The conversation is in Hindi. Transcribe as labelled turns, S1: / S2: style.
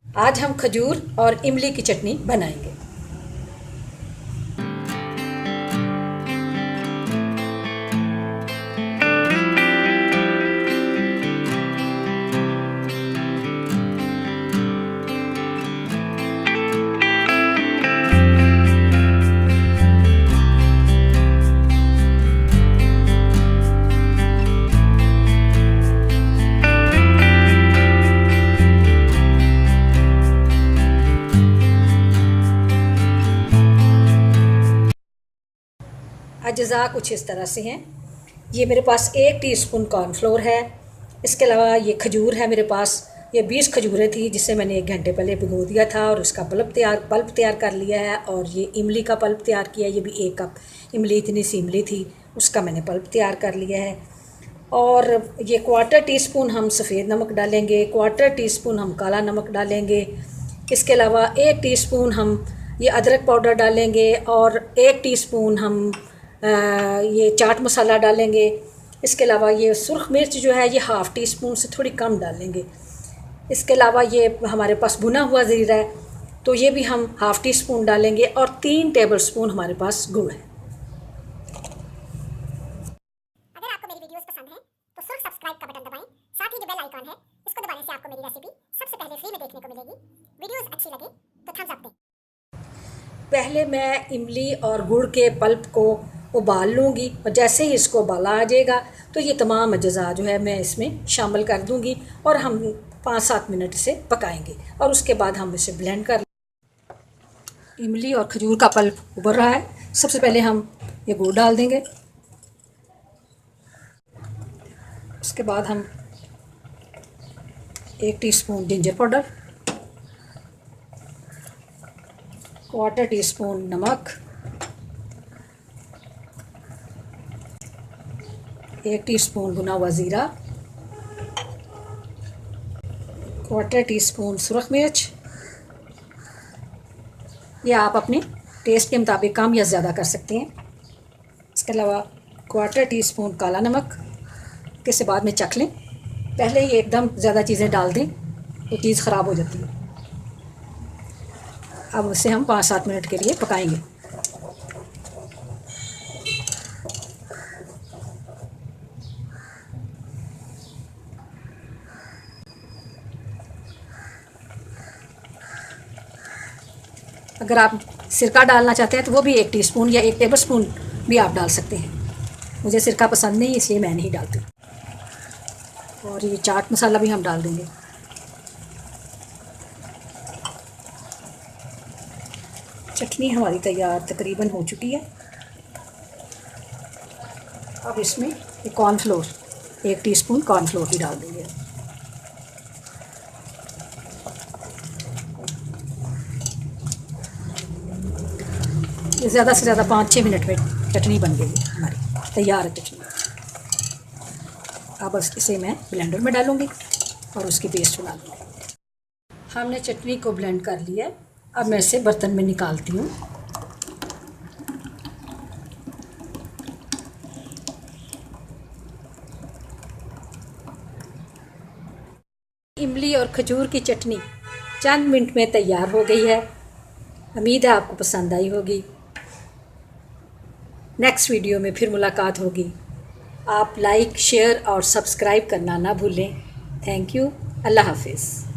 S1: आज हम खजूर और इमली की चटनी बनाएंगे। अज्जा कुछ इस तरह से हैं। ये मेरे पास 1 टीस्पून कॉर्नफ्लोर है। इसके अलावा ये खजूर है मेरे पास। ये 20 खजूरें थी जिसे मैंने 1 घंटे पहले भिगो दिया था और उसका पल्प तैयार कर लिया है। और ये इमली का पल्प तैयार किया, ये भी 1 कप इमली, इतनी सी इमली थी, उसका मैंने पल्प तैयार कर लिया है। और ये 1/4 टीस्पून हम सफ़ेद नमक डालेंगे, 1/4 टीस्पून हम काला नमक डालेंगे। इसके अलावा 1 टीस्पून हम ये अदरक पाउडर डालेंगे और 1 टीस्पून हम ये चाट मसाला डालेंगे। इसके अलावा ये सुर्ख मिर्च जो है ये 1/2 टीस्पून से थोड़ी कम डालेंगे। इसके अलावा ये हमारे पास भुना हुआ ज़ीरा है तो ये भी हम 1/2 टीस्पून डालेंगे। और 3 टेबलस्पून हमारे पास गुड़ है।
S2: अगर आपको मेरी वीडियोस पसंद हैं तो सिर्फ सब्सक्राइब का बटन दबाएं, साथ ही जो बेल आइकॉन है इसको दबाने से आपको मेरी रेसिपी सबसे पहले फ्री में देखने को मिलेगी। वीडियोस अच्छी लगे तो थम्स अप दें।
S1: पहले मैं इमली और गुड़ के पल्प को उबाल लूँगी और जैसे ही इसको उबाला आ जाएगा तो ये तमाम अज्जा जो है मैं इसमें शामिल कर दूँगी और हम 5-7 मिनट इसे पकाएंगे और उसके बाद हम इसे ब्लेंड कर। इमली और खजूर का पल्प उबल रहा है। सबसे पहले हम ये गुड़ डाल देंगे। उसके बाद हम 1 टीस्पून जिंजर पाउडर, 1/4 टीस्पून नमक, 1 टीस्पून भुना हुआ ज़ीरा, 1/4 टीस्पून सुरख मिर्च। या आप अपने टेस्ट के मुताबिक कम या ज़्यादा कर सकते हैं। इसके अलावा 1/4 टीस्पून काला नमक, इसके बाद में चख लें। पहले ही एकदम ज़्यादा चीज़ें डाल दें तो चीज़ ख़राब हो जाती है। अब इसे हम 5-7 मिनट के लिए पकाएंगे। अगर आप सिरका डालना चाहते हैं तो वो भी 1 टीस्पून या 1 टेबलस्पून भी आप डाल सकते हैं। मुझे सिरका पसंद नहीं इसलिए मैं नहीं डालती। और ये चाट मसाला भी हम डाल देंगे। चटनी हमारी तैयार तकरीबन हो चुकी है। अब इसमें ये कॉर्नफ्लोर 1 टीस्पून कॉर्नफ्लोर भी डाल देंगे। ये ज़्यादा से ज़्यादा 5-6 मिनट में चटनी बन गई हमारी, तैयार है चटनी। अब इसे मैं ब्लेंडर में डालूँगी और उसकी पेस्ट बना लूँगी। हमने चटनी को ब्लेंड कर लिया है। अब मैं इसे बर्तन में निकालती हूँ। इमली और खजूर की चटनी चंद मिनट में तैयार हो गई है। उम्मीद है आपको पसंद आई होगी। नेक्स्ट वीडियो में फिर मुलाकात होगी। आप लाइक, शेयर और सब्सक्राइब करना ना भूलें। Thank you. अल्लाह हाफिज़।